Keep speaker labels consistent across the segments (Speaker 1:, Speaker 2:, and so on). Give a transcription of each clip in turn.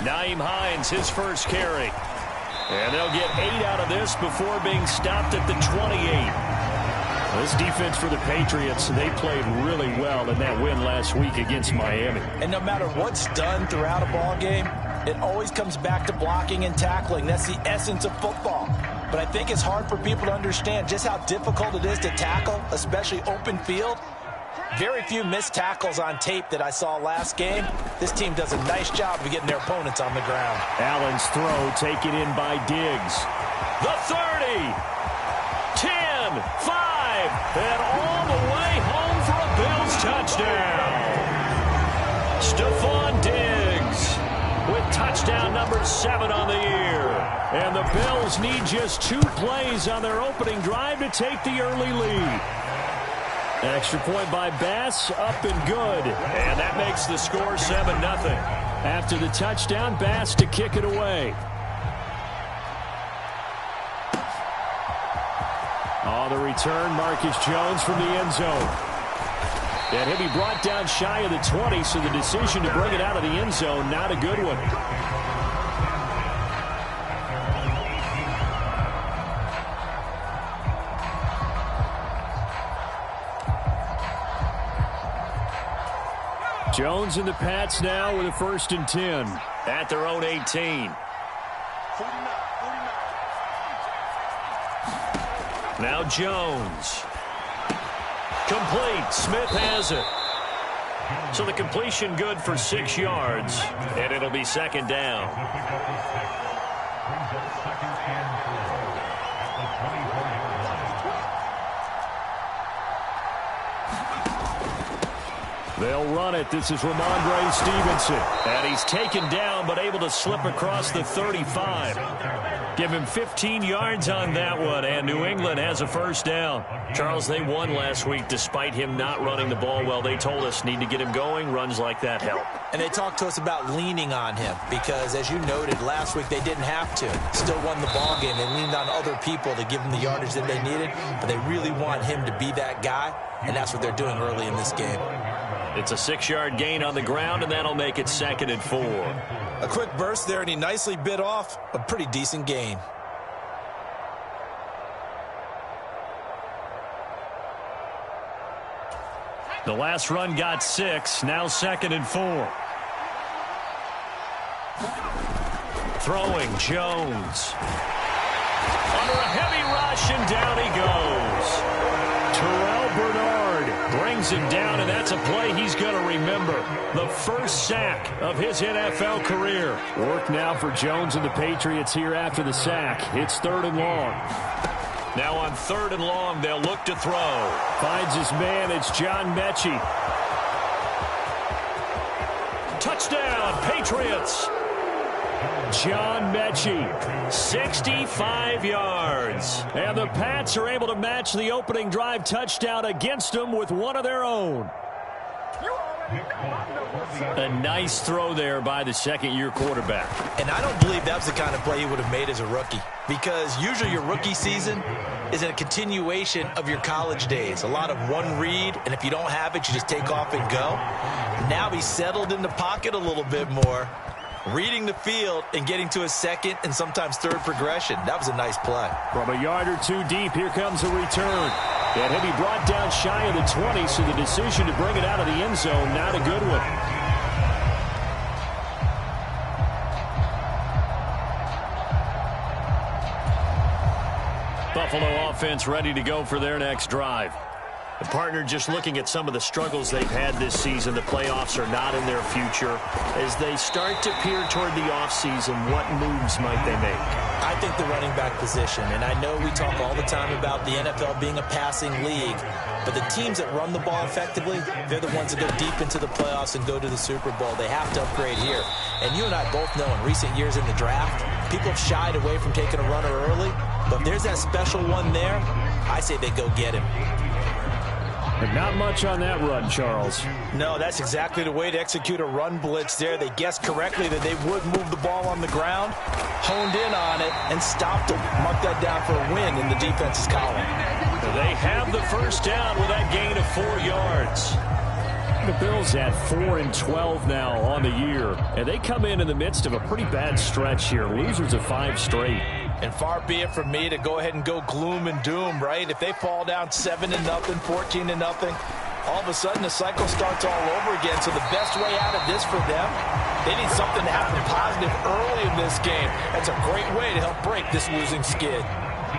Speaker 1: Nyheim Hines, his first carry. And they'll get 8 out of this before being stopped at the 28. This defense for the Patriots, they played really well in that win last week against Miami.
Speaker 2: And no matter what's done throughout a ball game, it always comes back to blocking and tackling. That's the essence of football. But I think it's hard for people to understand just how difficult it is to tackle, especially open field. Very few missed tackles on tape that I saw last game. This team does a nice job of getting their opponents on the ground.
Speaker 1: Allen's throw taken in by Diggs. The 30, 10, 5, and all the way home for a Bills touchdown. Stephon Diggs with touchdown number 7 on the year. And the Bills need just 2 plays on their opening drive to take the early lead. Extra point by Bass, up and good. And that makes the score 7-0. After the touchdown, Bass to kick it away. On the return, Marcus Jones from the end zone. And he'll be brought down shy of the 20, so the decision to bring it out of the end zone, not a good one. Jones and the Pats now with a 1st and 10 at their own 18. Now Jones. Complete. Smith has it. So the completion good for 6 yards, and it'll be 2nd down. They'll run it. This is Ramondre Stevenson. And he's taken down, but able to slip across the 35. Give him 15 yards on that one, and New England has a 1st down. Charles, they won last week despite him not running the ball well. They told us need to get him going. Runs like that help.
Speaker 2: And they talked to us about leaning on him because, as you noted, last week they didn't have to. Still won the ball game. They leaned on other people to give them the yardage that they needed, but they really want him to be that guy, and that's what they're doing early in this game.
Speaker 1: It's a 6-yard gain on the ground, and that'll make it 2nd and 4.
Speaker 2: A quick burst there, and he nicely bit off a pretty decent gain.
Speaker 1: The last run got 6, now 2nd and 4. Throwing, Jones. Under a heavy rush, and down he goes. Terrell Bernard brings him down, and that's a play he's going to remember. The first sack of his NFL career. Work now for Jones and the Patriots here after the sack. It's 3rd and long. Now on 3rd and long, they'll look to throw. Finds his man. It's John Mechie. Touchdown, Patriots. John Mechie, 65 yards. And the Pats are able to match the opening drive touchdown against them with one of their own. A nice throw there by the 2nd-year quarterback.
Speaker 2: And I don't believe that was the kind of play he would have made as a rookie, because usually your rookie season is a continuation of your college days. A lot of one read, and if you don't have it, you just take off and go. Now he's settled in the pocket a little bit more, reading the field and getting to his 2nd and sometimes 3rd progression. That was a nice play.
Speaker 1: From a yard or 2 deep, here comes a return. And he'll be brought down shy of the 20, so the decision to bring it out of the end zone, not a good one. Buffalo offense ready to go for their next drive. The partner just looking at some of the struggles they've had this season. The playoffs are not in their future. As they start to peer toward the offseason, what moves might they make?
Speaker 2: I think the running back position, and I know we talk all the time about the NFL being a passing league, but the teams that run the ball effectively, they're the ones that go deep into the playoffs and go to the Super Bowl. They have to upgrade here. And you and I both know in recent years in the draft, people have shied away from taking a runner early, but if there's that special one there, I say they go get him.
Speaker 1: But not much on that run, Charles.
Speaker 2: No, that's exactly the way to execute a run blitz there. They guessed correctly that they would move the ball on the ground, honed in on it, and stopped them. Mark that down for a win in the defense's column.
Speaker 1: They have the 1st down with that gain of 4 yards. The Bills at 4-12 now on the year, and they come in the midst of a pretty bad stretch here. Losers of 5 straight.
Speaker 2: And far be it from me to go ahead and go gloom and doom, right? If they fall down 7-0, 14-0, all of a sudden the cycle starts all over again. So the best way out of this for them, they need something to happen positive early in this game. That's a great way to help break this losing skid.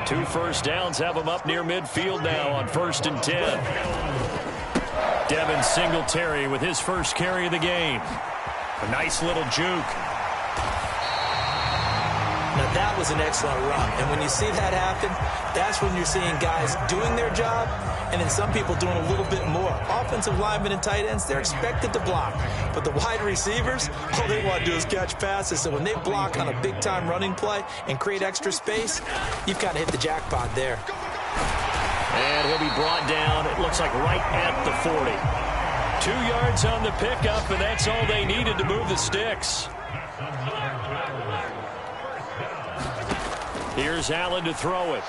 Speaker 1: 2 first downs have them up near midfield now on 1st and 10. Devin Singletary with his first carry of the game. A nice little juke.
Speaker 2: Now that was an excellent run, and when you see that happen, that's when you're seeing guys doing their job, and then some people doing a little bit more. Offensive linemen and tight ends, they're expected to block, but the wide receivers, all they want to do is catch passes. So when they block on a big-time running play and create extra space, you've kind of hit the jackpot there.
Speaker 1: And he'll be brought down, it looks like right at the 40. 2 yards on the pickup, and that's all they needed to move the sticks. Here's Allen to throw it.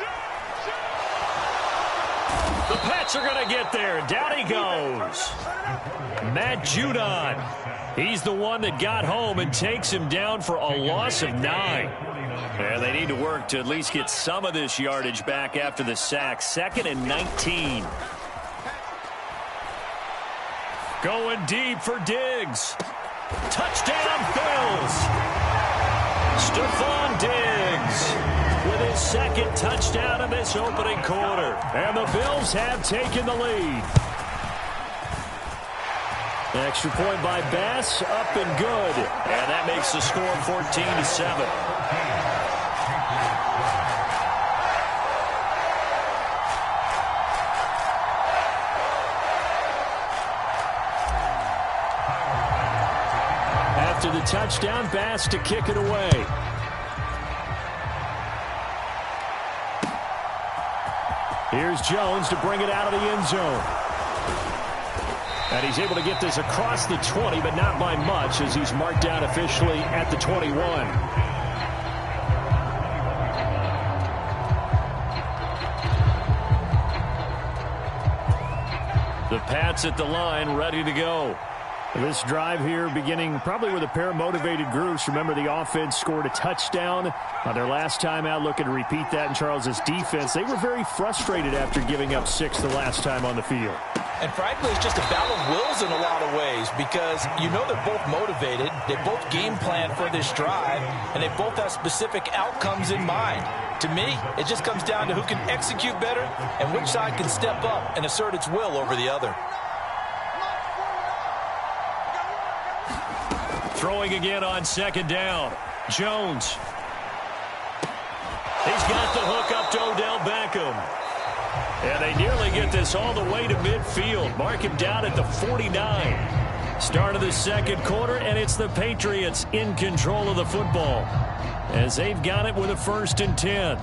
Speaker 1: The Pats are going to get there. Down he goes. Matt Judon. He's the one that got home and takes him down for a loss of 9. And they need to work to at least get some of this yardage back after the sack. 2nd and 19. Going deep for Diggs. Touchdown, Bills. Stephon Diggs with his 2nd touchdown of this opening quarter. And the Bills have taken the lead. Extra point by Bass, up and good. And that makes the score 14-7. After the touchdown, Bass to kick it away. Here's Jones to bring it out of the end zone. And he's able to get this across the 20, but not by much, as he's marked down officially at the 21. The Pats at the line, ready to go. This drive here beginning probably with a pair of motivated groups. Remember, the offense scored a touchdown on their last time out, looking to repeat that in Charles's defense. They were very frustrated after giving up 6 the last time on the field.
Speaker 2: And frankly, it's just a battle of wills in a lot of ways, because you know they're both motivated, they both game plan for this drive, and they both have specific outcomes in mind. To me, it just comes down to who can execute better and which side can step up and assert its will over the other.
Speaker 1: Throwing again on 2nd down. Jones. He's got the hook up to Odell Beckham. And they nearly get this all the way to midfield. Mark him down at the 49. Start of the 2nd quarter, and it's the Patriots in control of the football, as they've got it with a 1st and 10.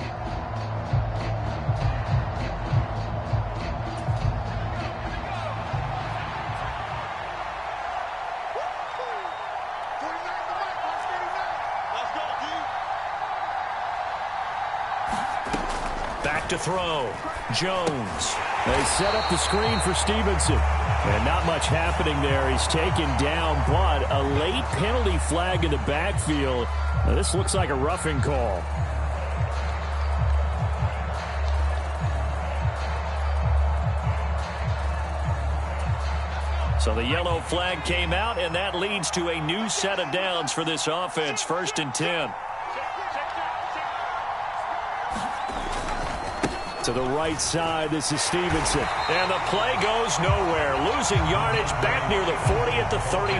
Speaker 1: Back to throw. Jones. They set up the screen for Stevenson. And not much happening there. He's taken down, but a late penalty flag in the backfield. Now, this looks like a roughing call. So the yellow flag came out, and that leads to a new set of downs for this offense. 1st and 10. To the right side, this is Stevenson. And the play goes nowhere. Losing yardage back near the 40 at the 39.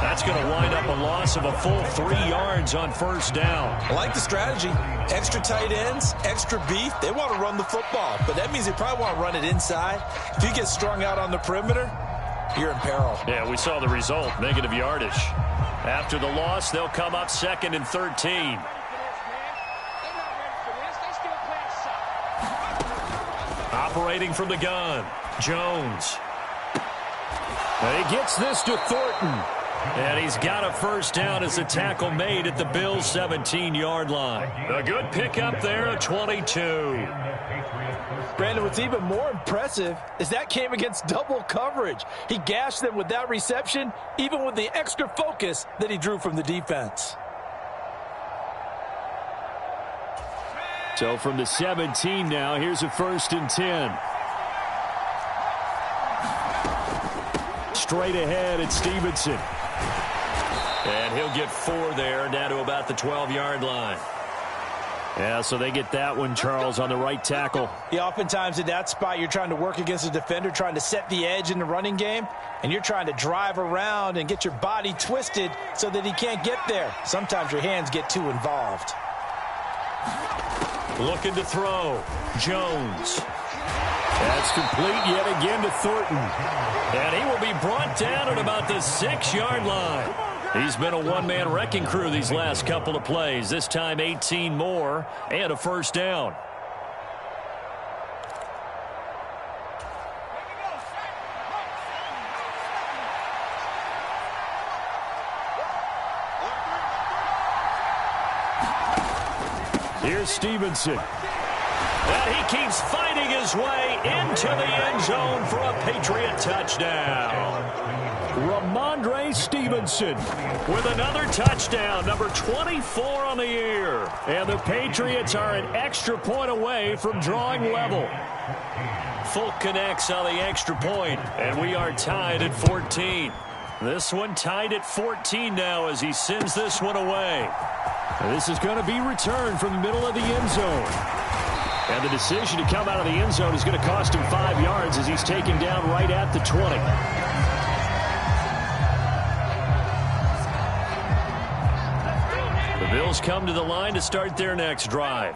Speaker 1: That's going to wind up a loss of a full 3 yards on 1st down.
Speaker 2: I like the strategy. Extra tight ends, extra beef. They want to run the football, but that means they probably want to run it inside. If you get strung out on the perimeter, you're in peril.
Speaker 1: Yeah, we saw the result, negative yardage. After the loss, they'll come up 2nd and 13. Operating from the gun, Jones. And he gets this to Thornton. And he's got a 1st down as the tackle made at the Bills' 17-yard line. A good pickup there, a 22.
Speaker 2: Brandon, what's even more impressive is that came against double coverage. He gashed them with that reception, even with the extra focus that he drew from the defense.
Speaker 1: So from the 17 now, here's a 1st and 10. Straight ahead at Stevenson. And he'll get 4 there, down to about the 12-yard line. Yeah, so they get that one, Charles, on the right tackle.
Speaker 2: Yeah, oftentimes in that spot, you're trying to work against a defender, trying to set the edge in the running game, and you're trying to drive around and get your body twisted so that he can't get there. Sometimes your hands get too involved.
Speaker 1: Looking to throw. Jones. That's complete yet again to Thornton. And he will be brought down at about the 6-yard line. He's been a one-man wrecking crew these last couple of plays. This time 18 more and a 1st down. Here's Stevenson. And he keeps fighting his way into the end zone for a Patriot touchdown. Ramondre Stevenson with another touchdown, number 24 on the year. And the Patriots are an extra point away from drawing level. Folk connects on the extra point, and we are tied at 14. This one tied at 14 now as he sends this one away. This is going to be returned from the middle of the end zone. And the decision to come out of the end zone is going to cost him 5 yards as he's taken down right at the 20. The Bills come to the line to start their next drive.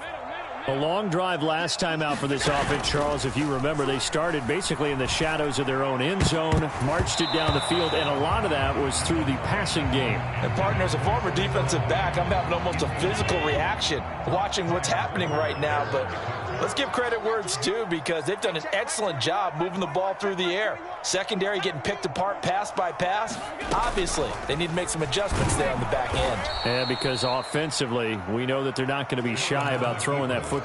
Speaker 1: A long drive last time out for this offense, Charles. If you remember, they started basically in the shadows of their own end zone, marched it down the field, and a lot of that was through the passing game.
Speaker 2: And partner, as a former defensive back, I'm having almost a physical reaction watching what's happening right now. But let's give credit where it's due, because they've done an excellent job moving the ball through the air. Secondary getting picked apart pass by pass. Obviously, they need to make some adjustments there on the back end.
Speaker 1: Yeah, because offensively, we know that they're not going to be shy about throwing that football.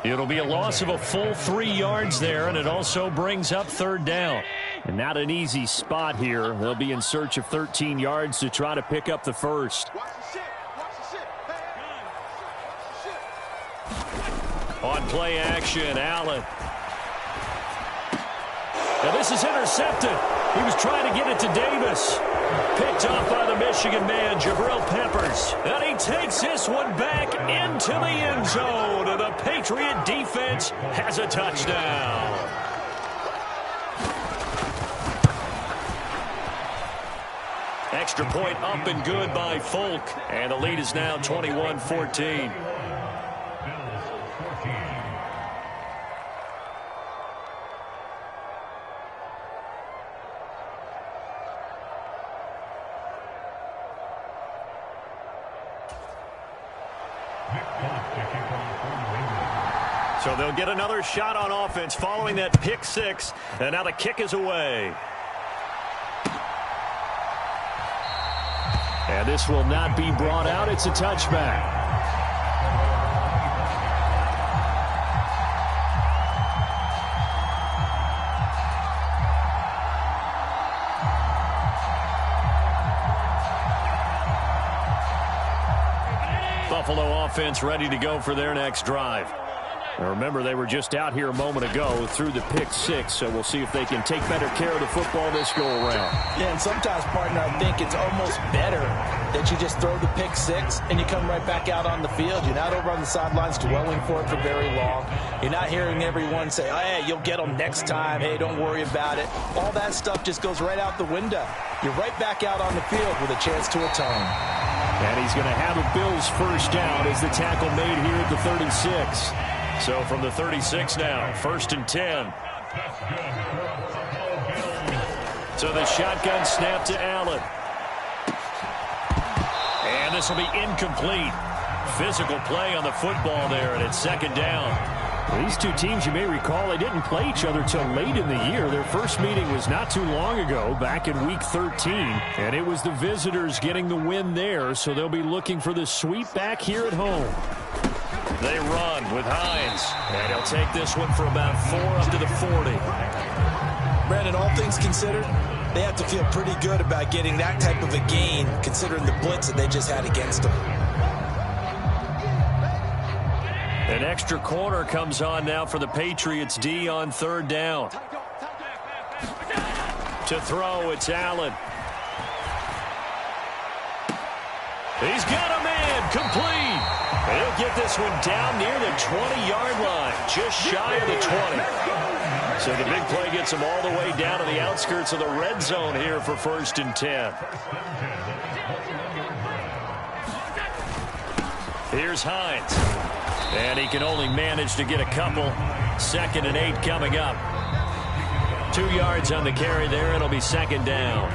Speaker 1: It'll be a loss of a full 3 yards there, and it also brings up 3rd down. And not an easy spot here. They'll be in search of 13 yards to try to pick up the 1st. On play action, Allen. Now this is intercepted. He was trying to get it to Davis. Picked off by the Michigan man, Jabril Peppers. And he takes this one back into the end zone. And the Patriot defense has a touchdown. Extra point up and good by Folk. And the lead is now 21-14. So they'll get another shot on offense following that pick 6. And now the kick is away. And this will not be brought out. It's a touchback. Buffalo offense ready to go for their next drive. Now remember, they were just out here a moment ago through the pick 6, so we'll see if they can take better care of the football this go-around.
Speaker 2: Yeah, and sometimes, partner, I think it's almost better that you just throw the pick 6 and you come right back out on the field. You're not over on the sidelines dwelling for it for very long. You're not hearing everyone say, oh, hey, you'll get them next time. Hey, don't worry about it. All that stuff just goes right out the window. You're right back out on the field with a chance to atone.
Speaker 1: And he's going to have a Bills 1st down as the tackle made here at the 36. So from the 36 now, 1st and 10. So the shotgun snap to Allen. And this will be incomplete. Physical play on the football there, and it's 2nd down. These two teams, you may recall, they didn't play each other till late in the year. Their first meeting was not too long ago, back in Week 13. And it was the visitors getting the win there, so they'll be looking for the sweep back here at home. They run with Hines. And he'll take this one for about 4 up to the 40.
Speaker 2: Brandon, all things considered, they have to feel pretty good about getting that type of a gain, considering the blitz that they just had against them.
Speaker 1: An extra corner comes on now for the Patriots D on 3rd down. To throw, it's Allen. He's got a man, complete. He'll get this one down near the 20-yard line, just shy of the 20. So the big play gets him all the way down to the outskirts of the red zone here for 1st and 10. Here's Hines. And he can only manage to get a couple. 2nd and 8 coming up. 2 yards on the carry there. It'll be 2nd down.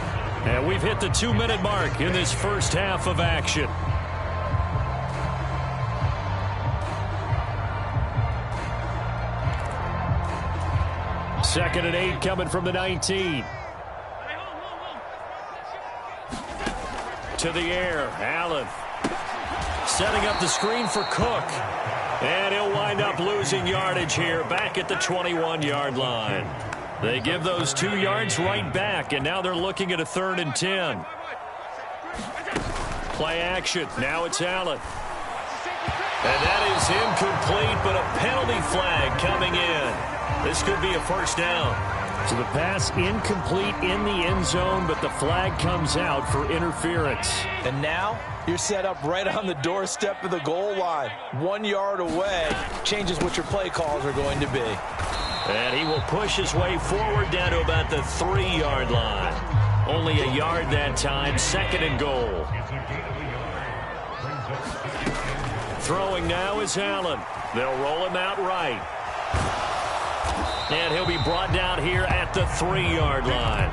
Speaker 1: And we've hit the 2-minute mark in this first half of action. Second and 8 coming from the 19. To the air, Allen. Setting up the screen for Cook. And he'll wind up losing yardage here back at the 21-yard line. They give those 2 yards right back, and now they're looking at a 3rd and 10. Play action. Now it's Allen. And that is incomplete, but a penalty flag coming in. This could be a 1st down. So the pass incomplete in the end zone, but the flag comes out for interference.
Speaker 2: And now you're set up right on the doorstep of the goal line. 1 yard away changes what your play calls are going to be.
Speaker 1: And he will push his way forward down to about the 3-yard line. Only a yard that time, 2nd and goal. Throwing now is Allen. They'll roll him out right. And he'll be brought down here at the 3-yard line.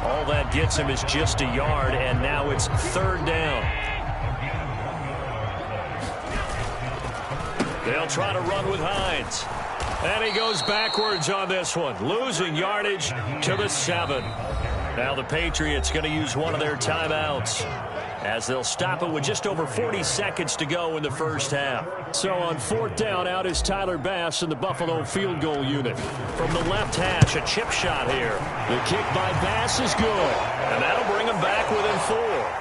Speaker 1: All that gets him is just a yard, and now it's 3rd down. They'll try to run with Hines. And he goes backwards on this one, losing yardage to the 7. Now the Patriots going to use one of their timeouts, as they'll stop it with just over 40 seconds to go in the first half. So on 4th down, out is Tyler Bass in the Buffalo field goal unit. From the left hash, a chip shot here. The kick by Bass is good, and that'll bring him back within 4.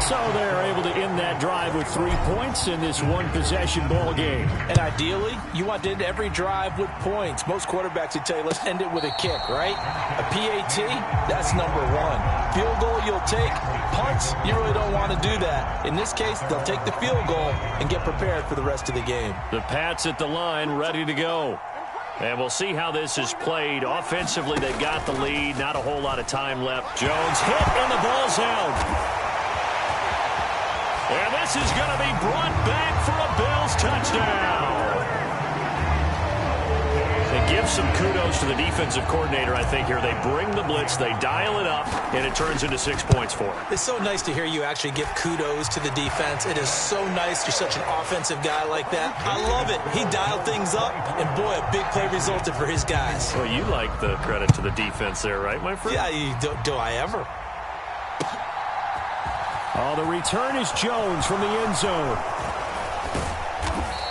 Speaker 1: So they're able to end that drive with 3 points in this one-possession ball game.
Speaker 2: And ideally, you want to end every drive with points. Most quarterbacks would tell you, let's end it with a kick, right? A PAT, that's number 1. Field goal you'll take. Punts, you really don't want to do that. In this case, they'll take the field goal and get prepared for the rest of the game.
Speaker 1: The Pats at the line, ready to go. And we'll see how this is played. Offensively, they got the lead. Not a whole lot of time left. Jones hit, and the ball's out. And this is going to be brought back for a Bills touchdown. It gives some kudos to the defensive coordinator, I think, here. They bring the blitz, they dial it up, and it turns into 6 points for them.
Speaker 2: It's so nice to hear you actually give kudos to the defense. It is so nice. You're such an offensive guy like that. I love it. He dialed things up, and boy, a big play resulted for his guys.
Speaker 1: Well, you like the credit to the defense there, right, my friend?
Speaker 2: Yeah, do I ever?
Speaker 1: Oh, the return is Jones from the end zone.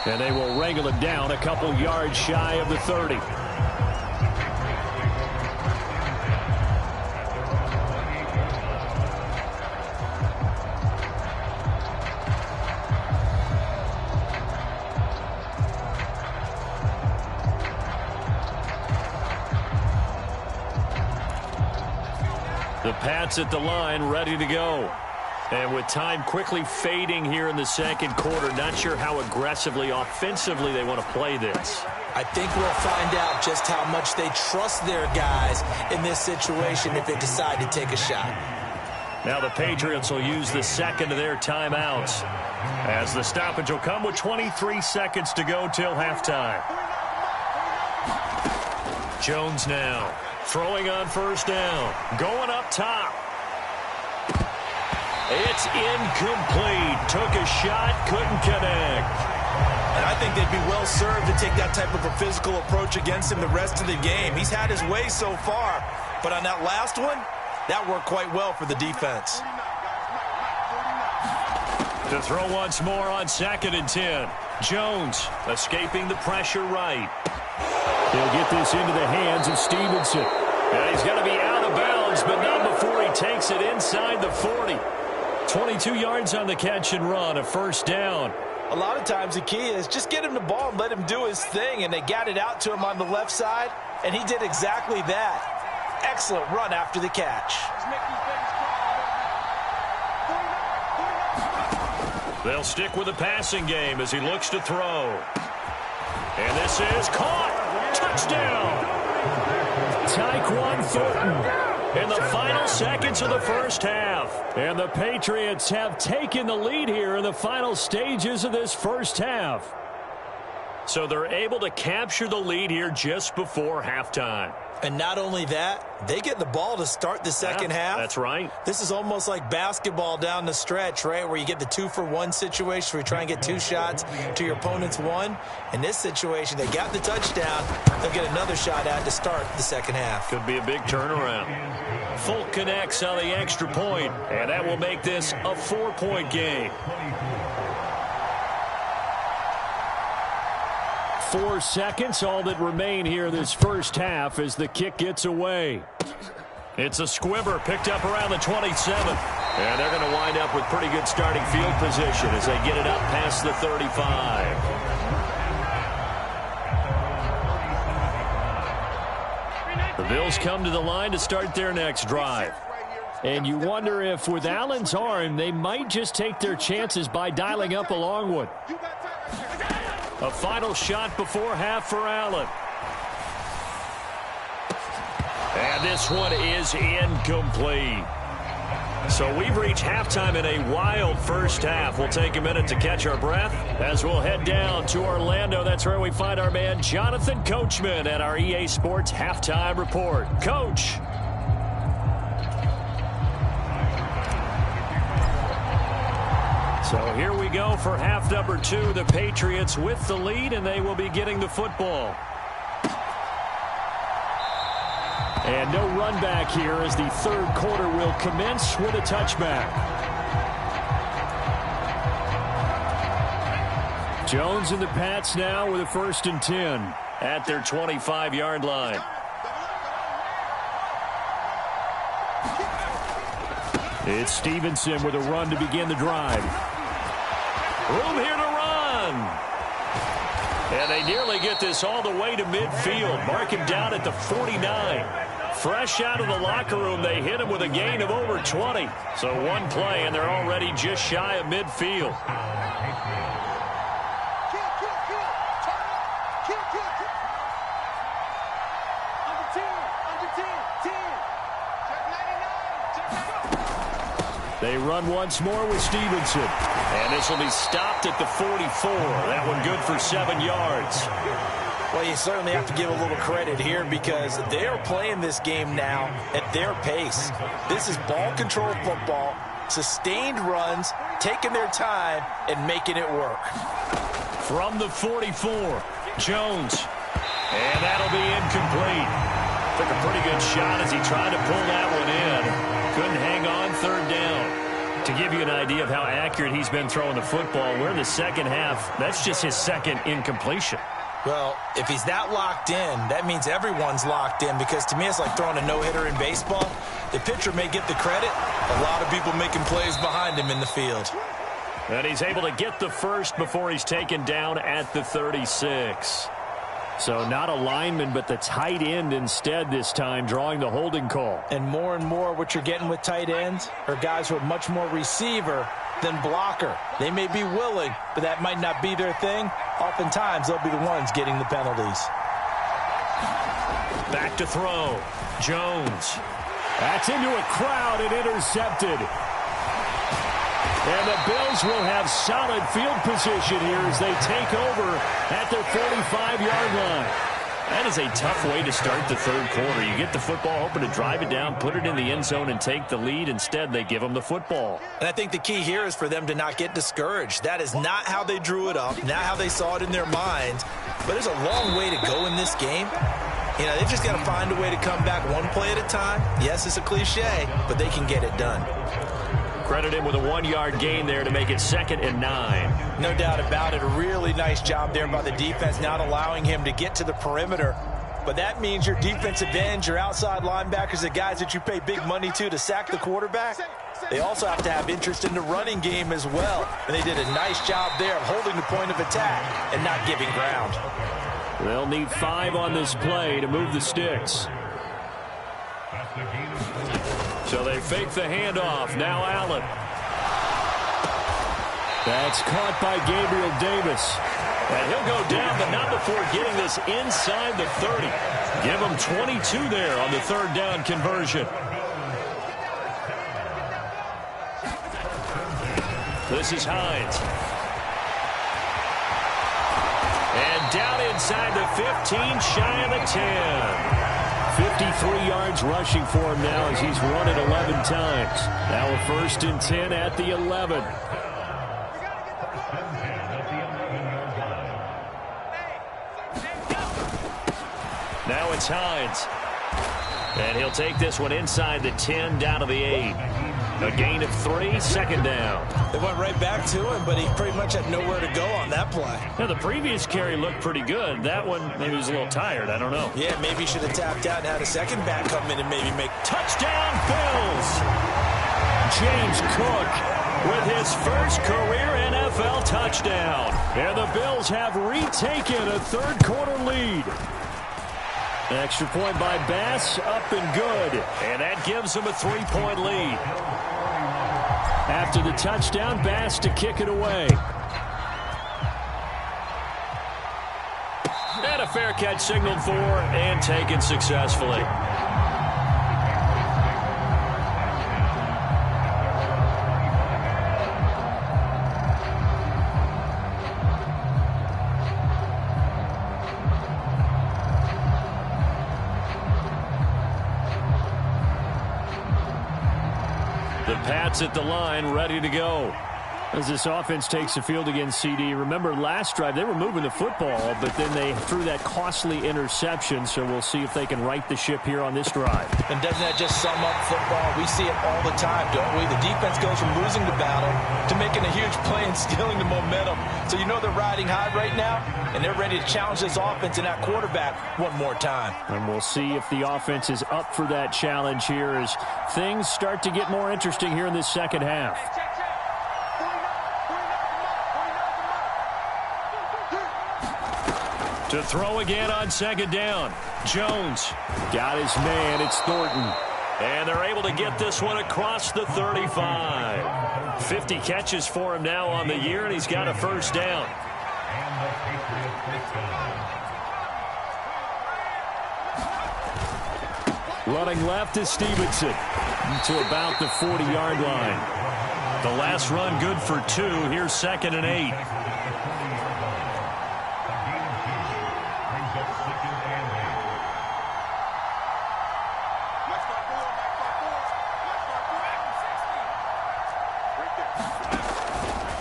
Speaker 1: And they will wrangle him down a couple yards shy of the 30. The Pats at the line, ready to go. And with time quickly fading here in the second quarter, not sure how aggressively, offensively they want to play this.
Speaker 2: I think we'll find out just how much they trust their guys in this situation if they decide to take a shot.
Speaker 1: Now the Patriots will use the second of their timeouts, as the stoppage will come with 23 seconds to go till halftime. Jones now throwing on 1st down, going up top. It's incomplete. Took a shot, couldn't connect.
Speaker 2: And I think they'd be well served to take that type of a physical approach against him the rest of the game. He's had his way so far, but on that last one, that worked quite well for the defense.
Speaker 1: To throw once more on 2nd and 10. Jones escaping the pressure right. He'll get this into the hands of Stevenson. And he's going to be out of bounds, but not before he takes it inside the 40. 22 yards on the catch and run, a first down.
Speaker 2: A lot of times the key is just get him the ball and let him do his thing, and they got it out to him on the left side, and he did exactly that. Excellent run after the catch.
Speaker 1: They'll stick with the passing game as he looks to throw. And this is caught. Touchdown. Tyquan Thornton in the final seconds of the first half. And the Patriots have taken the lead here in the final stages of this first half. So they're able to capture the lead here just before halftime.
Speaker 2: And not only that, they get the ball to start the second half.
Speaker 1: That's right.
Speaker 2: This is almost like basketball down the stretch, right, where you get the 2-for-1 situation where you try and get 2 shots to your opponent's 1. In this situation, they got the touchdown. They'll get another shot at to start the second half.
Speaker 1: Could be a big turnaround. Folk connects on the extra point, and that will make this a 4-point game. 4 seconds, all that remain here this first half as the kick gets away. It's a squibber picked up around the 27. And they're going to wind up with pretty good starting field position as they get it up past the 35. The Bills come to the line to start their next drive. And you wonder if with Allen's arm, they might just take their chances by dialing up a long one. A final shot before half for Allen. And this one is incomplete. So we've reached halftime in a wild first half. We'll take a minute to catch our breath as we'll head down to Orlando. That's where we find our man Jonathan Coachman at our EA Sports Halftime Report. Coach. So here we go for half number 2. The Patriots with the lead, and they will be getting the football. And no run back here as the third quarter will commence with a touchback. Jones and the Pats now with a 1st and 10 at their 25-yard line. It's Stevenson with a run to begin the drive. Room here to run. And they nearly get this all the way to midfield. Mark him down at the 49. Fresh out of the locker room, they hit him with a gain of over 20. So one play, and they're already just shy of midfield. They run once more with Stevenson. And this will be stopped at the 44. That one good for 7 yards.
Speaker 2: Well, you certainly have to give a little credit here because they are playing this game now at their pace. This is ball control football, sustained runs, taking their time, and making it work.
Speaker 1: From the 44, Jones. And that'll be incomplete. Took a pretty good shot as he tried to pull that one in. Couldn't hang on, 3rd down. To give you an idea of how accurate he's been throwing the football, we're in the second half. That's just his 2nd incompletion.
Speaker 2: Well, if he's that locked in, that means everyone's locked in because to me it's like throwing a no-hitter in baseball. The pitcher may get the credit. A lot of people making plays behind him in the field.
Speaker 1: And he's able to get the first before he's taken down at the 36. So not a lineman, but the tight end instead this time, drawing the holding call.
Speaker 2: And more what you're getting with tight ends are guys who are much more receiver than blocker. They may be willing, but that might not be their thing. Oftentimes, they'll be the ones getting the penalties.
Speaker 1: Back to throw. Jones. That's into a crowd and intercepted. And the Bills will have solid field position here as they take over at their 45-yard line. That is a tough way to start the third quarter. You get the football, hoping to drive it down, put it in the end zone, and take the lead. Instead, they give them the football.
Speaker 2: And I think the key here is for them to not get discouraged. That is not how they drew it up, not how they saw it in their minds. But there's a long way to go in this game. You know, they've just got to find a way to come back one play at a time. Yes, it's a cliche, but they can get it done.
Speaker 1: Credit him with a 1-yard gain there to make it 2nd and 9.
Speaker 2: No doubt about it. A really nice job there by the defense, not allowing him to get to the perimeter. But that means your defensive ends, your outside linebackers, the guys that you pay big money to sack the quarterback, they also have to have interest in the running game as well. And they did a nice job there of holding the point of attack and not giving ground.
Speaker 1: They'll need 5 on this play to move the sticks. So they fake the handoff. Now Allen. That's caught by Gabriel Davis. And he'll go down, but not before getting this inside the 30. Give him 22 there on the 3rd down conversion. This is Hines. And down inside the 15, shy of the 10. 53 yards rushing for him now as he's run it 11 times. Now a 1st and 10 at the 11. Now it's Hines. And he'll take this one inside the 10 down to the 8. A gain of 3, 2nd down.
Speaker 2: They went right back to him, but he pretty much had nowhere to go on that play.
Speaker 1: Now, the previous carry looked pretty good. That one, maybe he was a little tired. I don't know.
Speaker 2: Yeah, maybe he should have tapped out and had a second back come in and maybe make...
Speaker 1: Touchdown, Bills! James Cook with his first career NFL touchdown. And the Bills have retaken a 3rd-quarter lead. Extra point by Bass, up and good. And that gives them a 3-point lead. After the touchdown, Bass to kick it away. And a fair catch signaled for and taken successfully. The Pats at the line, ready to go. As this offense takes the field against CD. Remember, last drive, they were moving the football, but then they threw that costly interception, so we'll see if they can right the ship here on this drive.
Speaker 2: And doesn't that just sum up football? We see it all the time, don't we? The defense goes from losing the battle to making a huge play and stealing the momentum. So you know they're riding high right now, and they're ready to challenge this offense and that quarterback one more time.
Speaker 1: And we'll see if the offense is up for that challenge here as things start to get more interesting here in this 2nd half. To throw again on 2nd down. Jones got his man. It's Thornton. And they're able to get this one across the 35. 50 catches for him now on the year, and he's got a 1st down. Running left is Stevenson to about the 40-yard line. The last run good for 2. Here's 2nd and 8.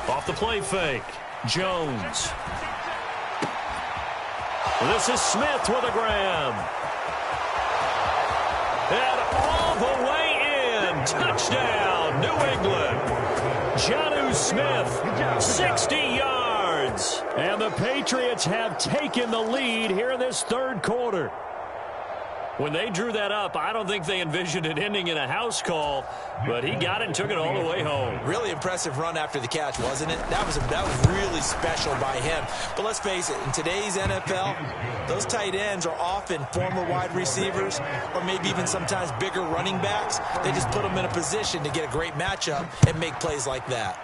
Speaker 1: Off the play fake. Jones. This is Smith with a grab. And all the way in. Touchdown, New England. Jonnu Smith, 60 yards. And the Patriots have taken the lead here in this 3rd quarter. When they drew that up, I don't think they envisioned it ending in a house call, but he got it and took it all the way home.
Speaker 2: Really impressive run after the catch, wasn't it? That was really special by him. But let's face it, in today's NFL, those tight ends are often former wide receivers or maybe even sometimes bigger running backs. They just put them in a position to get a great matchup and make plays like that.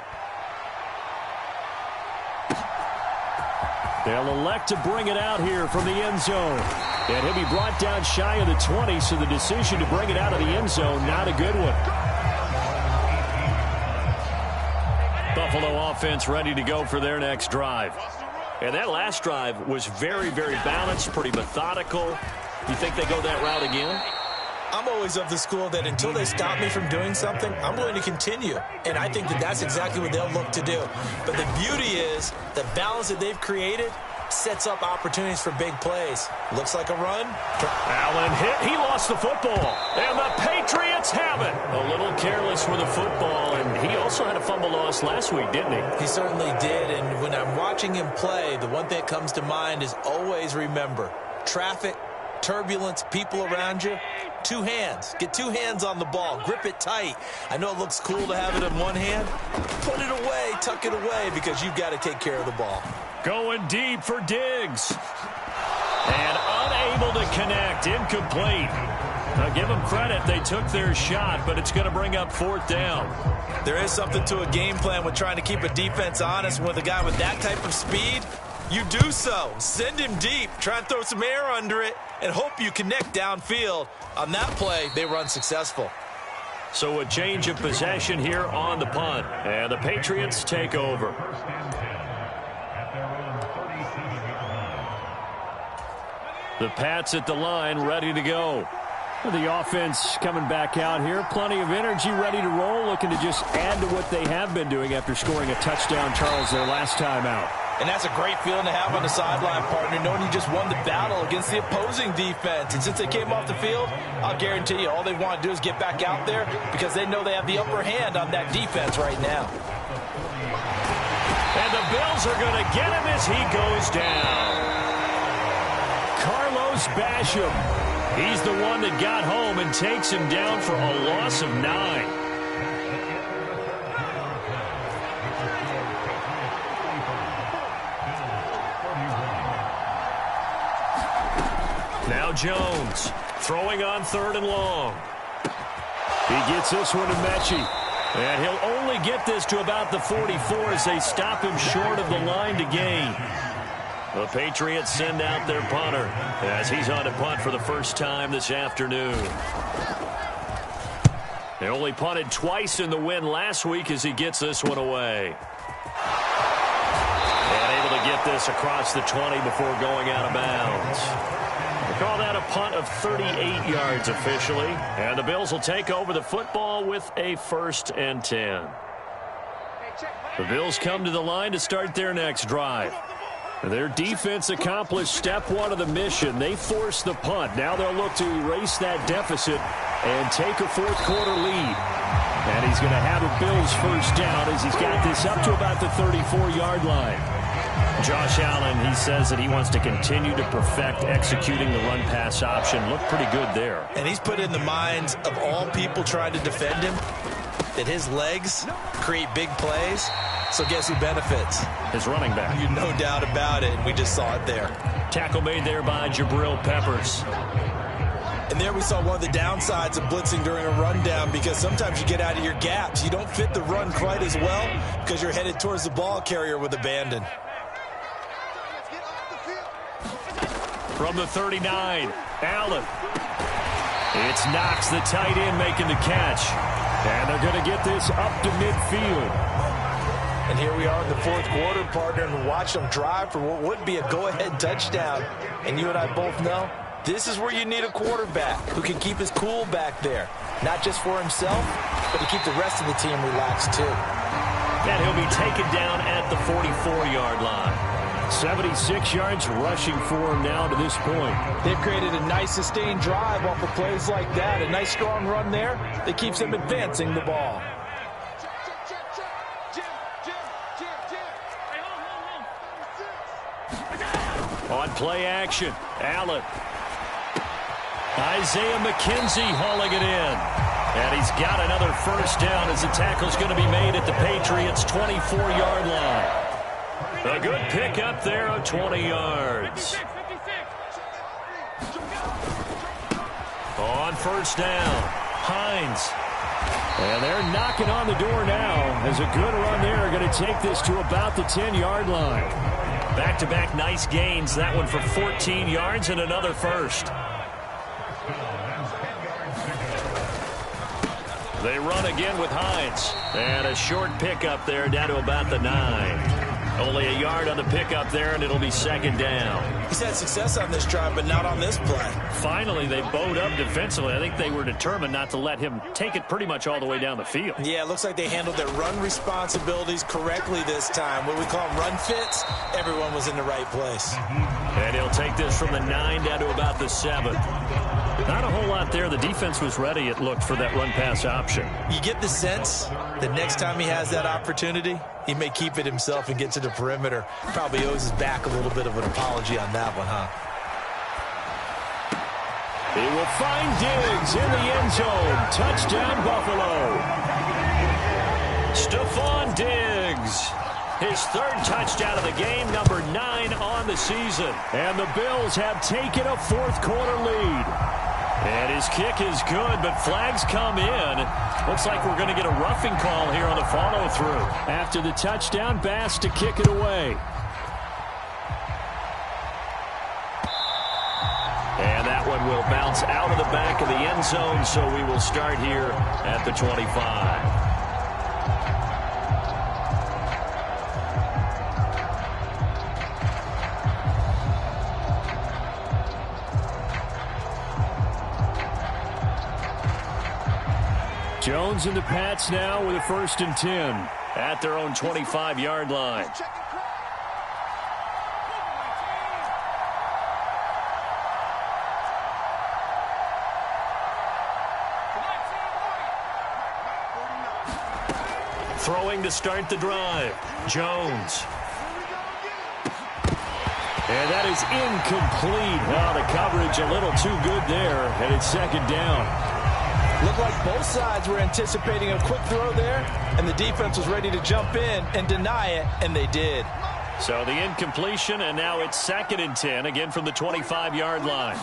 Speaker 1: They'll elect to bring it out here from the end zone. And he'll be brought down shy of the 20, so the decision to bring it out of the end zone, not a good one. Buffalo offense ready to go for their next drive. And that last drive was very, very balanced, pretty methodical. You think they go that route again?
Speaker 2: I'm always of the school that until they stop me from doing something, I'm going to continue. And I think that that's exactly what they'll look to do. But the beauty is the balance that they've created sets up opportunities for big plays. Looks like a run.
Speaker 1: Allen hit. He lost the football. And the Patriots have it. A little careless with the football. And he also had a fumble loss last week, didn't he?
Speaker 2: He certainly did. And when I'm watching him play, the one thing that comes to mind is always remember, traffic, turbulence, people around you, two hands. Get two hands on the ball. Grip it tight. I know it looks cool to have it in one hand. Put it away, tuck it away, because you've got to take care of the ball.
Speaker 1: Going deep for Diggs. And unable to connect. Incomplete. Now give them credit. They took their shot, but it's going to bring up 4th down.
Speaker 2: There is something to a game plan with trying to keep a defense honest. With a guy with that type of speed, you do so. Send him deep. Try and throw some air under it and hope you connect downfield. On that play, they run successful.
Speaker 1: So a change of possession here on the punt. And the Patriots take over. The Pats at the line, ready to go. The offense coming back out here. Plenty of energy, ready to roll, looking to just add to what they have been doing after scoring a touchdown, Charles, their last time out.
Speaker 2: And that's a great feeling to have on the sideline, partner, knowing you just won the battle against the opposing defense. And since they came off the field, I'll guarantee you all they want to do is get back out there because they know they have the upper hand on that defense right now.
Speaker 1: And the Bills are going to get him as he goes down. Carlos Basham. He's the one that got home and takes him down for a loss of 9. Now Jones throwing on 3rd and long. He gets this one to Mechie. And he'll only get this to about the 44 as they stop him short of the line to gain. The Patriots send out their punter as he's on to punt for the first time this afternoon. They only punted twice in the win last week as he gets this one away. And able to get this across the 20 before going out of bounds. They call that a punt of 38 yards officially. And the Bills will take over the football with a 1st and 10. The Bills come to the line to start their next drive. Their defense accomplished step 1 of the mission. They forced the punt. Now they'll look to erase that deficit and take a 4th quarter lead. And he's going to have a Bills 1st down as he's got this up to about the 34-yard line. Josh Allen, he says that he wants to continue to perfect executing the run-pass option. Looked pretty good there.
Speaker 2: And he's put in the minds of all people trying to defend him that his legs create big plays. So guess who benefits?
Speaker 1: His running back.
Speaker 2: You no doubt about it. We just saw it there.
Speaker 1: Tackle made there by Jabril Peppers.
Speaker 2: And there we saw one of the downsides of blitzing during a rundown because sometimes you get out of your gaps. You don't fit the run quite as well because you're headed towards the ball carrier with abandon.
Speaker 1: From the 39, Allen. It's Knox, the tight end, making the catch. And they're going to get this up to midfield.
Speaker 2: And here we are in the 4th quarter, partner, and watch them drive for what would be a go-ahead touchdown. And you and I both know this is where you need a quarterback who can keep his cool back there. Not just for himself, but to keep the rest of the team relaxed too.
Speaker 1: And he'll be taken down at the 44-yard line. 76 yards rushing for him now to this point.
Speaker 2: They've created a nice sustained drive off of plays like that. A nice strong run there that keeps them advancing the ball.
Speaker 1: On play action, Allen. Isaiah McKenzie hauling it in. And he's got another 1st down as the tackle's going to be made at the Patriots' 24-yard line. A good pickup there of 20 yards. On 1st down, Hines. And they're knocking on the door now as a good run there are going to take this to about the 10-yard line. Back-to-back nice gains. That one for 14 yards and another 1st. They run again with Hines. And a short pickup there down to about the 9. Only a yard on the pickup there, and it'll be second down.
Speaker 2: He's had success on this drive, but not on this play.
Speaker 1: Finally, they bowed up defensively. I think they were determined not to let him take it pretty much all the way down the field.
Speaker 2: Yeah, it looks like they handled their run responsibilities correctly this time. What we call them run fits, everyone was in the right place.
Speaker 1: And he'll take this from the 9 down to about the 7. Not a whole lot there. The defense was ready, it looked, for that run-pass option.
Speaker 2: You get the sense that next time he has that opportunity, he may keep it himself and get to the perimeter. Probably owes his back a little bit of an apology on that one, huh?
Speaker 1: He will find Diggs in the end zone. Touchdown, Buffalo. Stephon Diggs. His third touchdown of the game, number 9 on the season. And the Bills have taken a fourth-quarter lead. And his kick is good, but flags come in. Looks like we're going to get a roughing call here on the follow-through. After the touchdown, Bass to kick it away. And that one will bounce out of the back of the end zone, so we will start here at the 25. Jones and the Pats now with a 1st and 10 at their own 25-yard line. Throwing to start the drive. Jones. And that is incomplete. Oh, the coverage a little too good there, and it's second down.
Speaker 2: Looked like both sides were anticipating a quick throw there, and the defense was ready to jump in and deny it, and they did.
Speaker 1: So the incompletion, and now it's 2nd and 10, again from the 25-yard line.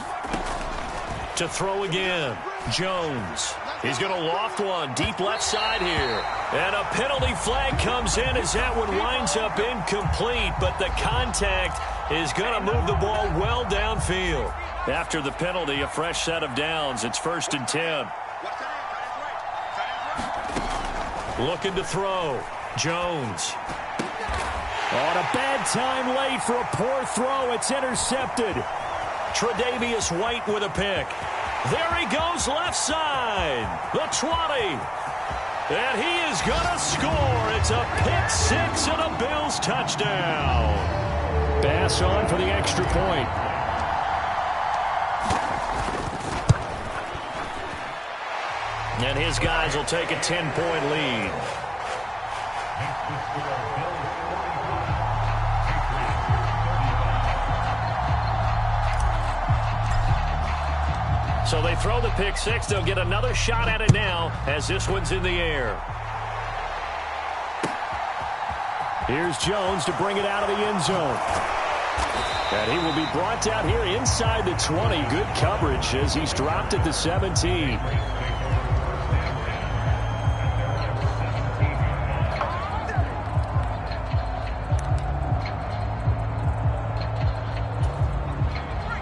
Speaker 1: To throw again, Jones. He's going to loft one deep left side here. And a penalty flag comes in as that one winds up incomplete, but the contact is going to move the ball well downfield. After the penalty, a fresh set of downs. It's 1st and 10. Looking to throw. Jones. On a bad time late for a poor throw. It's intercepted. Tre'Davious White with a pick. There he goes left side. The 20. And he is going to score. It's a pick 6 and a Bills touchdown. Bass on for the extra point. And his guys will take a 10-point lead. So they throw the pick 6. They'll get another shot at it now as this one's in the air. Here's Jones to bring it out of the end zone. And he will be brought down here inside the 20. Good coverage as he's dropped at the 17.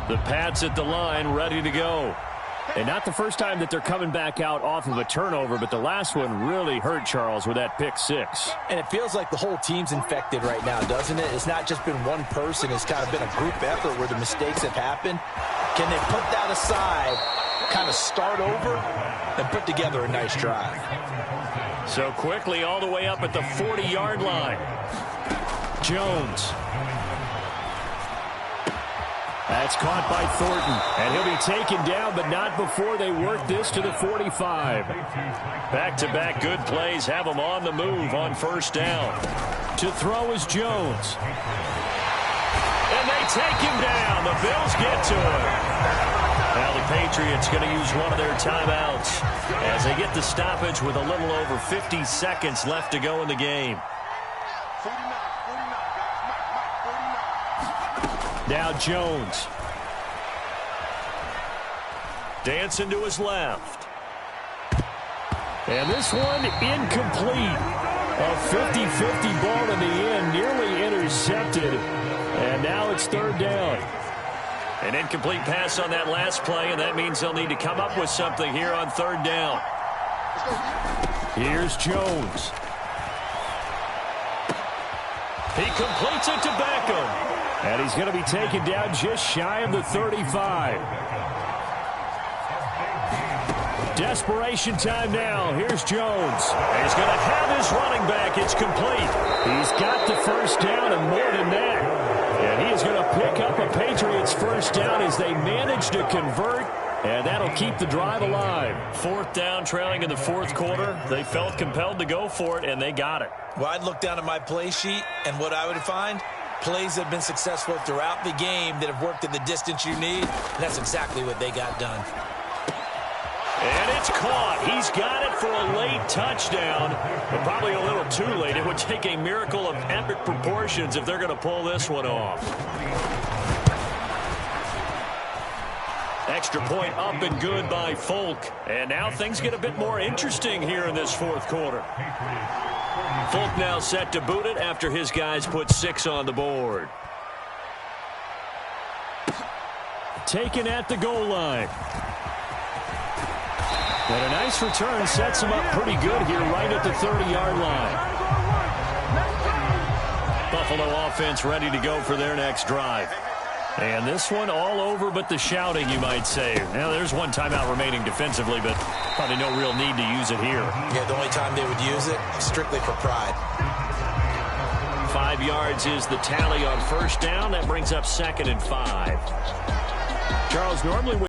Speaker 1: The Pats at the line, ready to go. And not the first time that they're coming back out off of a turnover, but the last one really hurt Charles with that pick 6.
Speaker 2: And it feels like the whole team's infected right now, doesn't it? It's not just been one person. It's kind of been a group effort where the mistakes have happened. Can they put that aside, kind of start over, and put together a nice drive?
Speaker 1: So quickly all the way up at the 40-yard line. Jones. That's caught by Thornton, and he'll be taken down, but not before they work this to the 45. Back-to-back good plays have him on the move on 1st down. To throw is Jones. And they take him down. The Bills get to him. Now the Patriots going to use one of their timeouts as they get the stoppage with a little over 50 seconds left to go in the game. Now Jones. Dancing to his left. And this one incomplete. A 50-50 ball in the end, nearly intercepted. And now it's 3rd down. An incomplete pass on that last play, and that means they'll need to come up with something here on 3rd down. Here's Jones. He completes it to Beckham. And he's going to be taken down just shy of the 35. Desperation time now. Here's Jones. He's going to have his running back. It's complete. He's got the first down and more than that. And he is going to pick up a Patriots first down as they manage to convert. And that'll keep the drive alive. Fourth down, trailing in the fourth quarter. They felt compelled to go for it, and they got it.
Speaker 2: Well, I'd look down at my play sheet, and what I would find, plays that have been successful throughout the game that have worked in the distance you need, and that's exactly what they got done.
Speaker 1: And it's caught. He's got it for a late touchdown, but probably a little too late. It would take a miracle of epic proportions if they're going to pull this one off. Extra point up and good by Folk. And now things get a bit more interesting here in this fourth quarter. Folk now set to boot it after his guys put 6 on the board. Taken at the goal line. And a nice return sets him up pretty good here right at the 30-yard line. Buffalo offense ready to go for their next drive. And this one all over but the shouting, you might say. Now, there's one timeout remaining defensively, but probably no real need to use it here.
Speaker 2: Yeah, the only time they would use it, strictly for pride.
Speaker 1: 5 yards is the tally on first down. That brings up 2nd and 5. Charles, normally